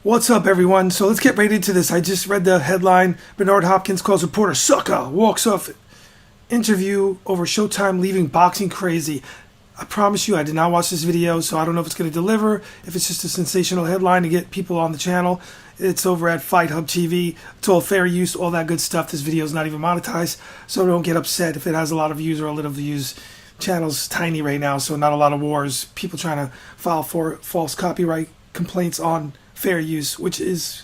What's up, everyone? So let's get right into this. I just read the headline. Bernard Hopkins calls reporter sucker, walks off interview over Showtime, leaving boxing crazy. I promise you, I did not watch this video, so I don't know if it's going to deliver, if it's just a sensational headline to get people on the channel. It's over at Fight Hub TV. It's all fair use, all that good stuff. This video is not even monetized, so don't get upset if it has a lot of views or a little views. Channel's tiny right now, so not a lot of wars. People trying to file for false copyright complaints on fair use, which is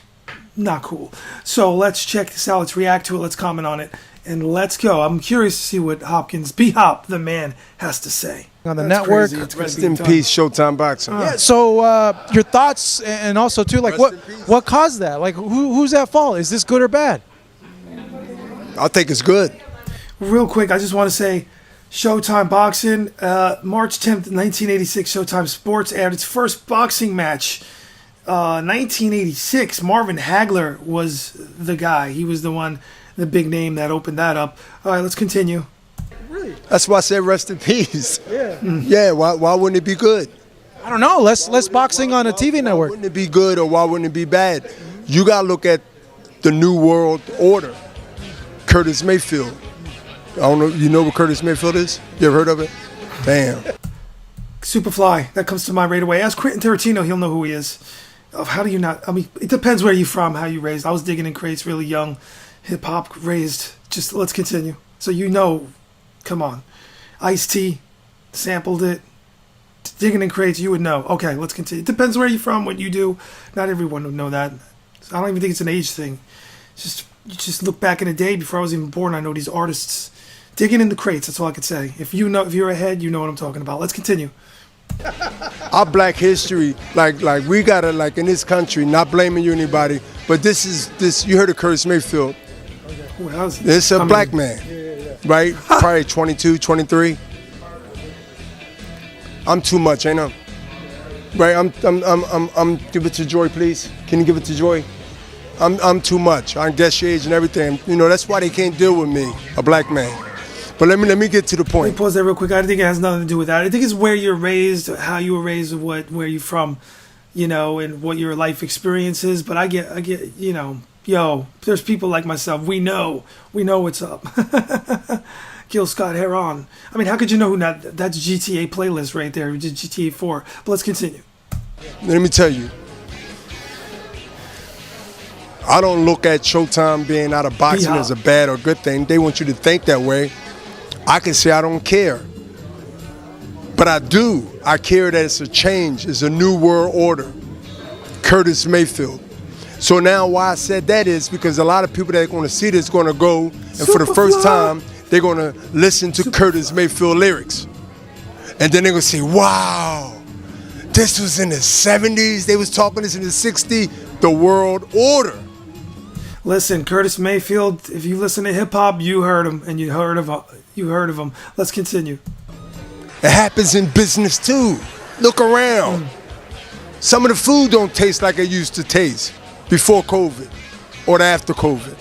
not cool. So let's check this out. Let's react to it. Let's comment on it. And let's go. I'm curious to see what Hopkins, B-Hop, the man, has to say. On the network. Rest in peace, Showtime Boxing. Yeah, so your thoughts, and also too, like what caused that? Like who's at fault? Is this good or bad? I think it's good. Real quick, I just want to say, Showtime Boxing, March 10th, 1986, Showtime Sports aired its first boxing match. 1986, Marvin Hagler was the guy. He was the one, the big name that opened that up. All right, let's continue. Really? That's why I said rest in peace. Yeah. Yeah, why wouldn't it be good? I don't know. Less boxing on a TV network. Why wouldn't it be good or why wouldn't it be bad? You got to look at the New World Order. Curtis Mayfield. I don't know, you know what Curtis Mayfield is? You ever heard of it? Damn. Superfly, that comes to mind right away. Ask Quentin Tarantino, he'll know who he is. How do you not? I mean, it depends where you're from, how you raised. I was digging in crates really young, hip-hop raised. Just let's continue. So you know, come on. Ice-T sampled it. Digging in crates, you would know. Okay, let's continue. It depends where you're from, what you do. Not everyone would know that. So I don't even think it's an age thing. You just look back in the day before I was even born. I know these artists. Digging in the crates, that's all I could say. If you're ahead, you know what I'm talking about. Let's continue. Our black history, like we gotta, like in this country, not blaming you anybody, but this you heard of Curtis Mayfield. Okay. It's a black man, right? Probably 22, 23. I'm too much, ain't I? Right? I'm give it to Joy, please. Can you give it to Joy? I'm too much. I guess your age and everything. You know, that's why they can't deal with me, a black man. But let me get to the point. Let me pause there real quick. I think it has nothing to do with that. I think it's where you're raised, how you were raised, where you're from, you know, and what your life experience is. But I get, you know, there's people like myself. We know what's up. Gil Scott Heron. I mean, how could you know who not? That's GTA playlist right there. We did GTA 4. But let's continue. Let me tell you. I don't look at Showtime being out of boxing as a bad or good thing. They want you to think that way. I can say I don't care. But I do. I care that it's a change. It's a new world order. Curtis Mayfield. So now why I said that is because a lot of people that are going to see this going to go, and for the first time, they're going to listen to Curtis Mayfield lyrics. And then they're going to say, wow, this was in the 70s. They was talking this in the 60s. The world order. Listen, Curtis Mayfield, if you listen to hip-hop, you heard him, and you heard of him. Let's continue. It happens in business, too. Look around. Some of the food don't taste like it used to taste before COVID or after COVID.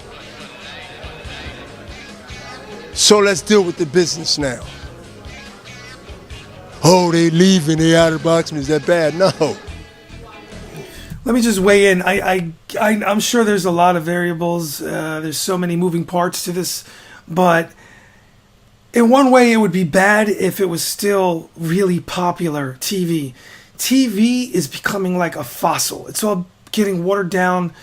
So let's deal with the business now. Oh, they leaving, they out of boxing. Is that bad? No. Let me just weigh in. I'm sure there's a lot of variables. There's so many moving parts to this, but in one way, it would be bad if it was still really popular TV. TV is becoming like a fossil. It's all getting watered down.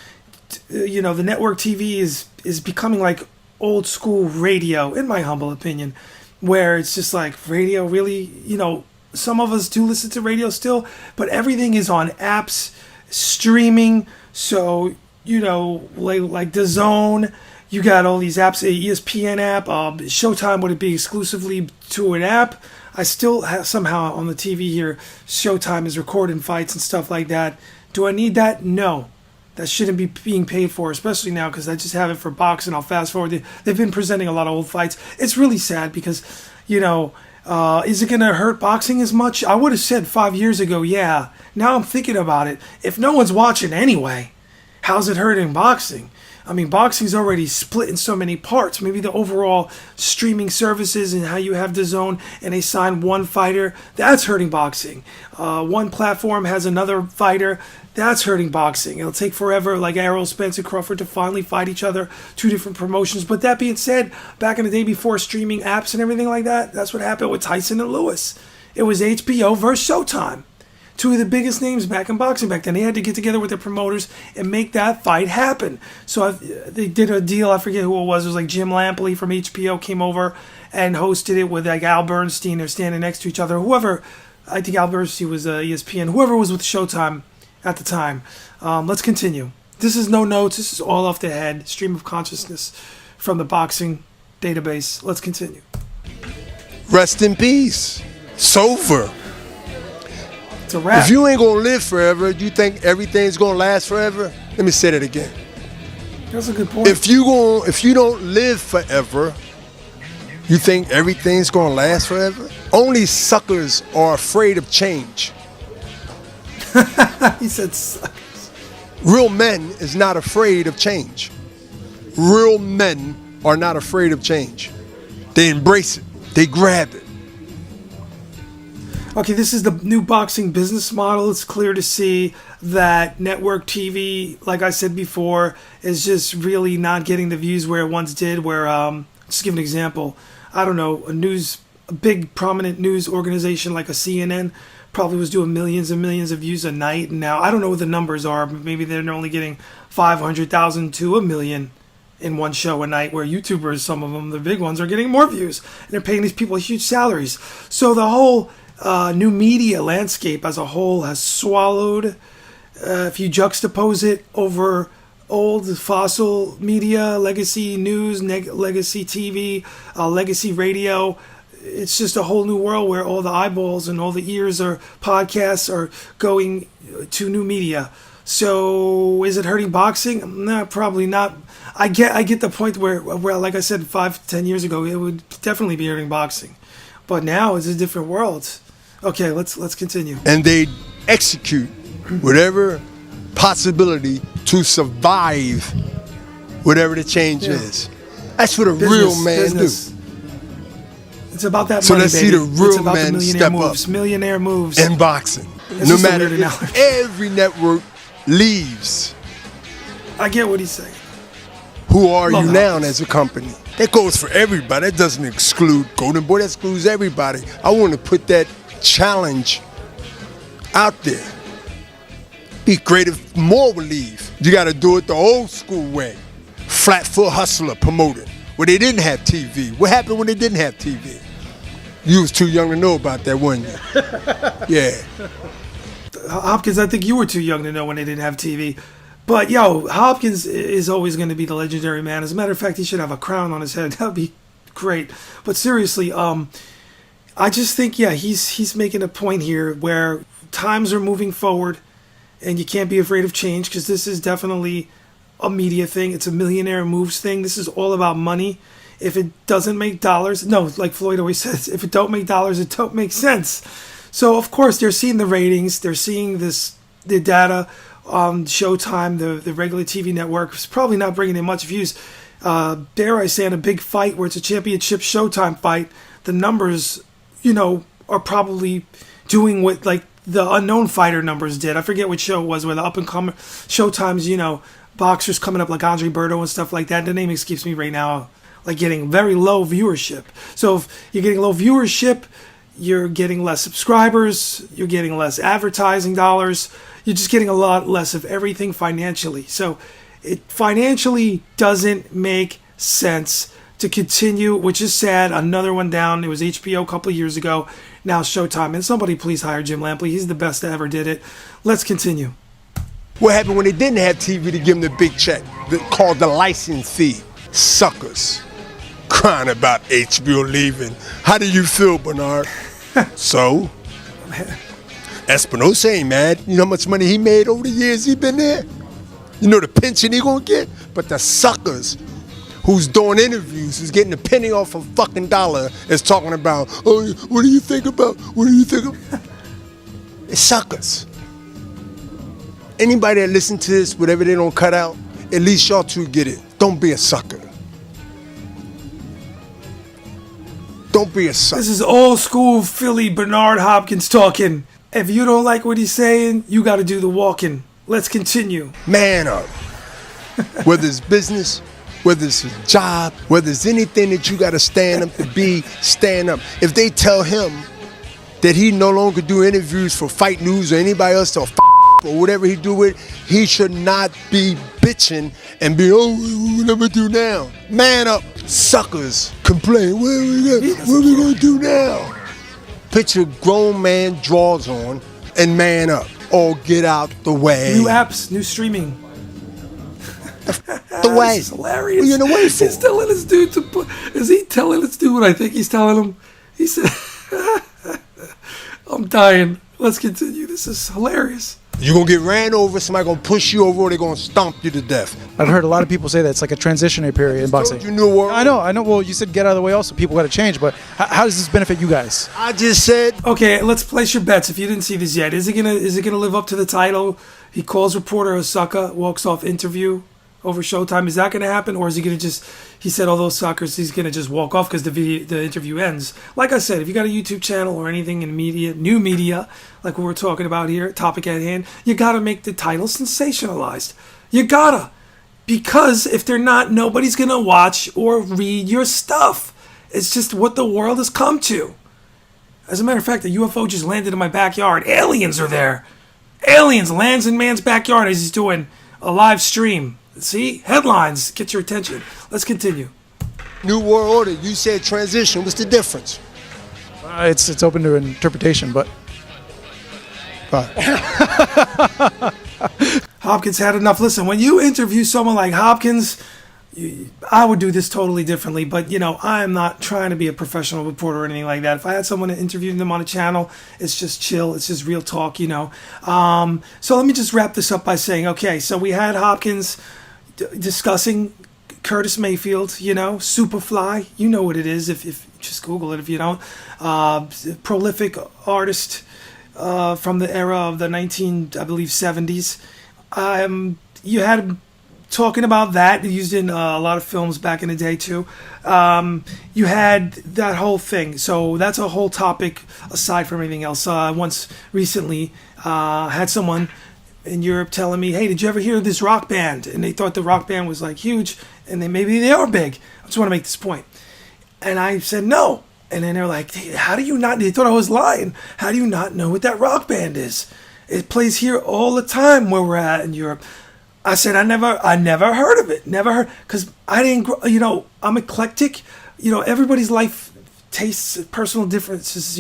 You know, the network TV is becoming like old school radio, in my humble opinion, where it's just like radio really, you know, some of us do listen to radio still, but everything is on apps. Streaming, so you know, like the Zone, you got all these apps, ESPN app, Showtime. Would it be exclusively to an app? I still have somehow on the TV here, Showtime is recording fights and stuff like that. Do I need that? No, that shouldn't be being paid for, especially now because I just have it for boxing. I'll fast forward. They've been presenting a lot of old fights. It's really sad because, you know. Is it going to hurt boxing as much? I would have said 5 years ago, yeah. Now I'm thinking about it. If no one's watching anyway, how's it hurting boxing? I mean, boxing's already split in so many parts. Maybe the overall streaming services and how you have DAZN and they sign one fighter, that's hurting boxing. One platform has another fighter, that's hurting boxing. It'll take forever, like Errol Spence and Crawford, to finally fight each other, two different promotions. But that being said, back in the day before streaming apps and everything like that, that's what happened with Tyson and Lewis. It was HBO versus Showtime. Two of the biggest names back in boxing back then. They had to get together with their promoters and make that fight happen. So they did a deal. I forget who it was. It was like Jim Lampley from HBO came over and hosted it with like Al Bernstein. They're standing next to each other. Whoever, I think Al Bernstein was ESPN. Whoever was with Showtime at the time. Let's continue. This is no notes. This is all off the head. Stream of consciousness from the boxing database. Let's continue. Rest in peace. It's over. It's a wrap. If you ain't gonna live forever, you think everything's gonna last forever? Let me say that again. That's a good point. If you don't live forever, you think everything's gonna last forever? Only suckers are afraid of change. He said suckers. Real men is not afraid of change. Real men are not afraid of change. They embrace it. They grab it. Okay, this is the new boxing business model. It's clear to see that network TV, like I said before, is just really not getting the views where it once did. Where, just to give an example, I don't know, a big prominent news organization like a CNN probably was doing millions and millions of views a night. And now, I don't know what the numbers are, but maybe they're only getting 500,000 to a million in one show a night, where YouTubers, some of them, the big ones, are getting more views. And they're paying these people huge salaries. So the whole new media landscape as a whole has swallowed, if you juxtapose it over old fossil media, legacy news, legacy TV, legacy radio, it's just a whole new world where all the eyeballs and all the ears or podcasts are going to new media. So is it hurting boxing? No, probably not. I get the point where like I said 5-10 years ago, it would definitely be hurting boxing, but now it's a different world. Okay, let's continue. And they execute whatever possibility to survive whatever the change is. That's what a real man do. It's about that so money, let's baby. see the real man step moves, up. Millionaire moves. In boxing. It's No matter if every network leaves. I get what he's saying. Who are Love you now Hopkins. as a company? That goes for everybody. That doesn't exclude Golden Boy. That excludes everybody. I want to put that challenge out there. Be creative. More will leave. You got to do it the old school way. Flatfoot hustler promoting. Where they didn't have TV. What happened when they didn't have TV? You was too young to know about that, wasn't you? Yeah. Hopkins, I think you were too young to know when they didn't have TV. But, yo, Hopkins is always going to be the legendary man. As a matter of fact, he should have a crown on his head. That would be great. But seriously, I just think, yeah, he's making a point here where times are moving forward and you can't be afraid of change, because this is definitely a media thing. It's a millionaire moves thing. This is all about money. If it doesn't make dollars, no, like Floyd always says, if it don't make dollars, it don't make sense. So, of course, they're seeing the ratings. They're seeing the data on Showtime, the regular TV network. It's probably not bringing in much views. Dare I say, in a big fight where it's a championship Showtime fight, the numbers, are probably doing what, like, the Unknown Fighter numbers did. I forget what show it was, where the up-and-coming Showtime's, boxers coming up like Andre Berto and stuff like that. The name escapes me right now. Like getting very low viewership. So if you're getting low viewership, you're getting less subscribers, you're getting less advertising dollars, you're just getting a lot less of everything financially. So it financially doesn't make sense to continue, which is sad. Another one down. It was HBO a couple of years ago. Now Showtime. And somebody please hire Jim Lampley. He's the best that ever did it. Let's continue. What happened when they didn't have TV to give them the big check called the license fee? Suckers. Crying about HBO leaving. How do you feel, Bernard? So? Espinosa ain't mad. You know how much money he made over the years he been there? You know the pension he gonna get? But the suckers who's doing interviews, who's getting a penny off a fucking dollar, is talking about, oh, what do you think about? What do you think of? It's suckers. Anybody that listen to this, whatever they don't cut out, at least y'all two get it. Don't be a sucker. Don't be a sucker. This is old school Philly Bernard Hopkins talking. If you don't like what he's saying, you got to do the walking. Let's continue. Man up. Whether it's business, whether it's a job, whether it's anything that you got to stand up to be, stand up. If they tell him that he no longer do interviews for Fight News or anybody else or whatever he do with, he should not be bitching and be, oh, what we do now? Man up. Suckers complain, what we gonna do now? Put your grown man drawers on and man up. Or get out the way. New apps, new streaming. The way. This is hilarious. What are you in the way for? He's telling this dude to put. Is he telling this dude what I think he's telling him? He said, I'm dying. Let's continue. This is hilarious. You're going to get ran over, somebody going to push you over, or they're going to stomp you to death. I've heard a lot of people say that it's like a transitionary period in boxing. You knew what? I know. Well, you said get out of the way also. People got to change, but how does this benefit you guys? I just said. Okay, let's place your bets. If you didn't see this yet, is it gonna live up to the title? He calls reporter a sucker, walks off interview over Showtime. Is that gonna happen, or is he gonna just? He said all those suckers. He's gonna just walk off because the interview ends. Like I said, if you got a YouTube channel or anything in media, new media, like what we're talking about here, topic at hand, you gotta make the title sensationalized. You gotta, because if they're not, nobody's gonna watch or read your stuff. It's just what the world has come to. As a matter of fact, a UFO just landed in my backyard. Aliens are there. Aliens lands in man's backyard as he's doing a live stream. See? Headlines. Get your attention. Let's continue. New World Order. You said transition. What's the difference? It's open to interpretation, but... Hopkins had enough. Listen, when you interview someone like Hopkins, I would do this totally differently, but I am not trying to be a professional reporter or anything like that. If I had someone to interview them on a channel, it's just chill, it's just real talk, So let me just wrap this up by saying, okay, so we had Hopkins discussing Curtis Mayfield, Superfly, you know what it is, if just Google it if you don't. Prolific artist from the era of the 70s. You had him talking about that, used in a lot of films back in the day too. You had that whole thing, so that's a whole topic aside from anything else. Once recently had someone in Europe telling me, hey, did you ever hear of this rock band? And they thought the rock band was like huge, and maybe they are big. I just want to make this point. And I said no. And then they're like, hey, how do you not? They thought I was lying. How do you not know what that rock band is? It plays here all the time where we're at in Europe. I said I never heard of it. Never heard, because I didn't. I'm eclectic. Everybody's life tastes, personal differences.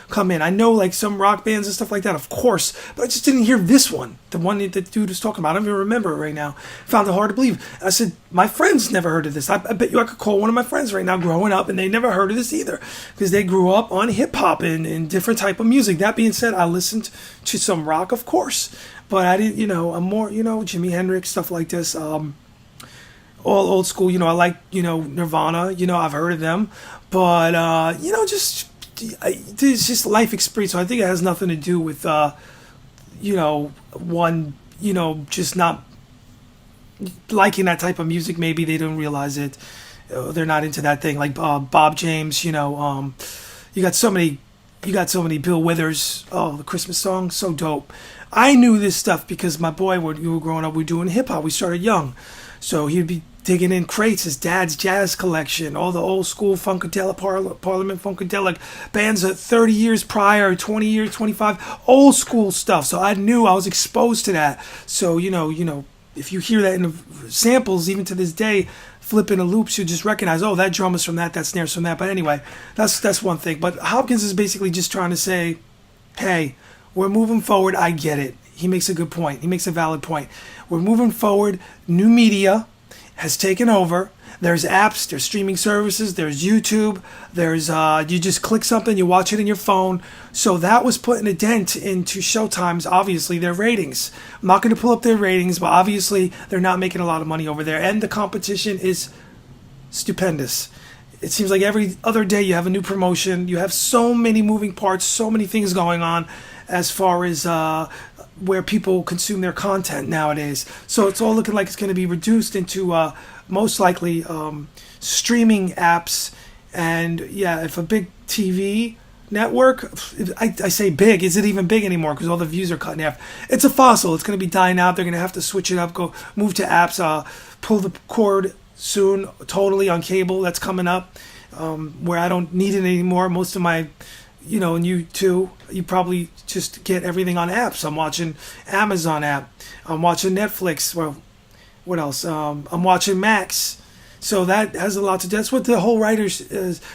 Come in. I know like some rock bands and stuff like that, of course, but I just didn't hear this one. The one that the dude was talking about. I don't even remember it right now. Found it hard to believe. I said my friends never heard of this. I bet you I could call one of my friends right now growing up, and they never heard of this either, because they grew up on hip hop and different type of music. That being said, I listened to some rock, of course. But I didn't, I'm more, Jimi Hendrix, stuff like this. All old school, I like, Nirvana, I've heard of them. But, it's just life experience. So I think it has nothing to do with, one, just not liking that type of music. Maybe they don't realize it. They're not into that thing. Like Bob James, you got so many Bill Withers. Oh, the Christmas song, so dope. I knew this stuff because my boy, when we were growing up, we were doing hip-hop. We started young. So he'd be digging in crates, his dad's jazz collection, all the old school Funkadelic, Parliament Funkadelic bands 30 years prior, 20 years, 25, old school stuff. So I knew I was exposed to that. So, if you hear that in the samples, even to this day, flipping the loops, you just recognize, oh, that drum is from that snare's from that. But anyway, that's one thing. But Hopkins is basically just trying to say, hey, we're moving forward. I get it. He makes a good point. He makes a valid point. We're moving forward. New media has taken over. There's apps, there's streaming services, there's YouTube, there's you just click something, you watch it in your phone. So that was putting a dent into Showtime's, obviously, their ratings. I'm not going to pull up their ratings, but obviously they're not making a lot of money over there. And the competition is stupendous. It seems like every other day you have a new promotion. You have so many moving parts, so many things going on as far as where people consume their content nowadays. So it's all looking like it's going to be reduced into most likely streaming apps. And yeah, if a big TV network, I say big, is it even big anymore? Because all the views are cut in half. It's a fossil. It's going to be dying out. They're going to have to switch it up, move to apps, pull the cord soon totally on cable. That's coming up, where I don't need it anymore. Most of my, and you too, you probably just get everything on apps. I'm watching Amazon app. I'm watching Netflix. Well, what else? I'm watching Max. So that has a lot to do. That's what the whole writers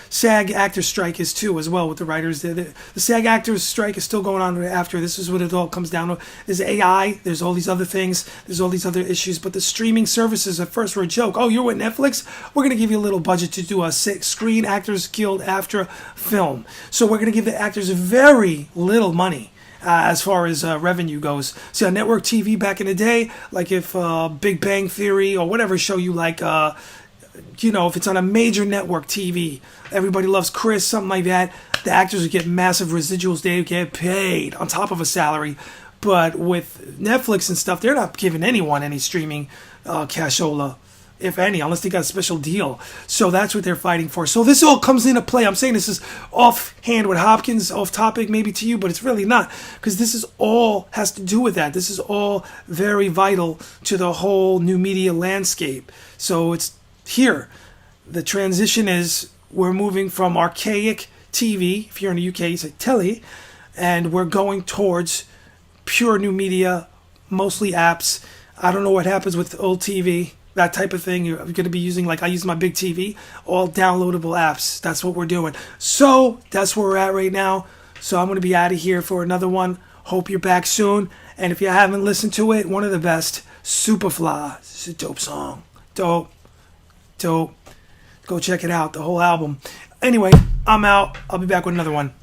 SAG actor strike is too, as well, with the writers. The SAG actors strike is still going on after. This is what it all comes down to. There's AI. There's all these other things. There's all these other issues. But the streaming services at first were a joke. Oh, you're with Netflix? We're going to give you a little budget to do a Screen Actors Guild after film. So we're going to give the actors very little money. As far as revenue goes. See, on network TV back in the day, like if Big Bang Theory or whatever show you like, if it's on a major network TV, everybody loves Chris, something like that, the actors would get massive residuals. They get paid on top of a salary. But with Netflix and stuff, they're not giving anyone any streaming cashola, if any, unless they got a special deal. So that's what they're fighting for. So this all comes into play. I'm saying this is offhand with Hopkins, off topic maybe to you, but it's really not, because this is all has to do with that. This is all very vital to the whole new media landscape. So it's here. The transition is we're moving from archaic TV, if you're in the UK, you say telly, and we're going towards pure new media, mostly apps. I don't know what happens with old TV, that type of thing. You're going to be using, like I use my big TV, all downloadable apps. That's what we're doing. So that's where we're at right now. So I'm going to be out of here for another one. Hope you're back soon. And if you haven't listened to it, one of the best, Superfly. It's a dope song. Dope. Go check it out, the whole album. Anyway, I'm out. I'll be back with another one.